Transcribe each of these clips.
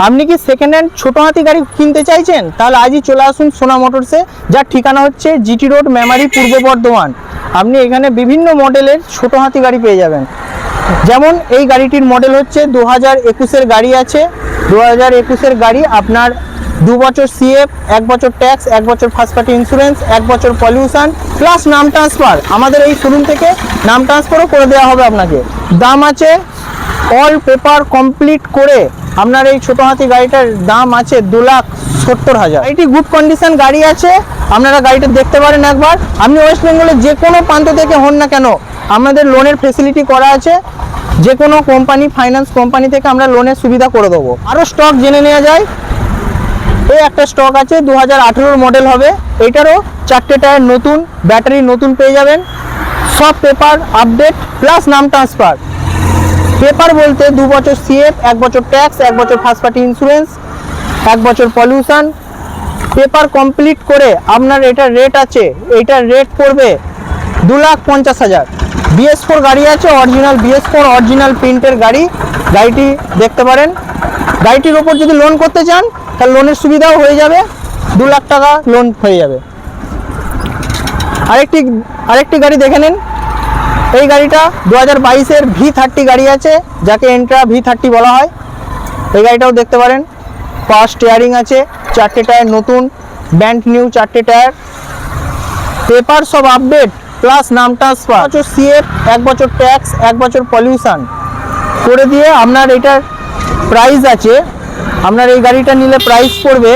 আপনি কি second hand ছোটো হাতি গাড়ি কিনতে চাইছেন? তাহলে আজই চলে আসুন সোনা মোটরসে, যার ঠিকানা হচ্ছে জিটি রোড, মেমারি, পূর্ব বর্ধমান। আপনি এখানে বিভিন্ন মডেলের ছোটো হাতি গাড়ি পেয়ে যাবেন। যেমন এই গাড়িটির মডেল হচ্ছে 2021-এর গাড়ি আছে। 2021-এর গাড়ি আপনার 2 বছর সিএফ, 1 বছর ট্যাক্স, 1 বছর ফার্স্ট পার্টি ইন্স্যুরেন্স, 1 বছর পলিউশন প্লাস নাম ট্রান্সফার। আমাদের এই শোরুম থেকে নাম ট্রান্সফারও করে দেওয়া হবে আপনাকে। দাম আছে অল পেপার কমপ্লিট করে আপনার এই ছোটো হাতি গাড়িটার দাম আছে 2,70,000। এটি গুড কন্ডিশন গাড়ি আছে, আপনারা গাড়িটা দেখতে পারেন একবার। আপনি ওয়েস্ট বেঙ্গলের যে কোনো প্রান্ত থেকে হন না কেন, আমাদের লোনের ফেসিলিটি করা আছে। যে কোনো কোম্পানি, ফাইন্যান্স কোম্পানি থেকে আমরা লোনের সুবিধা করে দেবো। আরও স্টক জেনে নেওয়া যায়। এই একটা স্টক আছে 2018 মডেল হবে, এটারও 4টে টায়ার নতুন, ব্যাটারি নতুন পেয়ে যাবেন। সব পেপার আপডেট প্লাস নাম ট্রান্সফার। পেপার বলতে 2 বছর সিএফ, 1 বছর ট্যাক্স, 1 বছর ফার্স্ট পার্টি ইন্স্যুরেন্স, 1 বছর পলিউশন। পেপার কমপ্লিট করে আপনার এটার রেট আছে, এইটার রেট পড়বে 2,50,000। BS4 গাড়ি আছে, অরিজিনাল BS4 অরিজিনাল প্রিন্টের গাড়ি। গাড়িটি দেখতে পারেন। গাড়িটির ওপর যদি লোন করতে চান তাহলে লোনের সুবিধাও হয়ে যাবে, 2 লাখ টাকা লোন হয়ে যাবে। আরেকটি গাড়ি দেখে নিন। এই গাড়িটা 2022-এর V30 গাড়ি আছে, যাকে এন্ট্রা V30 বলা হয়। এই গাড়িটাও দেখতে পারেন। পাওয়ার স্টিয়ারিং আছে, 4টে টায়ার নতুন, ব্যান্ড নিউ 4টে টায়ার। পেপার সব আপডেট প্লাস নাম ট্রান্সফার। 1 বছর সিএফ, 1 বছর ট্যাক্স, 1 বছর পলিউশন করে দিয়ে আপনার এটার প্রাইস আছে, আপনার এই গাড়িটা নিলে প্রাইস পড়বে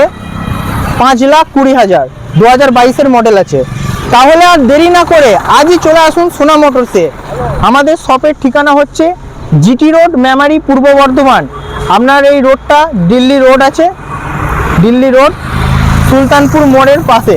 5,20,000। 2022-এর মডেল আছে। তাহলে আর দেরি না করে আজই চলে আসুন সোনা মোটরসে। আমাদের শপের ঠিকানা হচ্ছে জিটি রোড, মেমারি, পূর্ব বর্ধমান। আপনার এই রোডটা দিল্লি রোড আছে, দিল্লি রোড সুলতানপুর মোড়ের পাশে।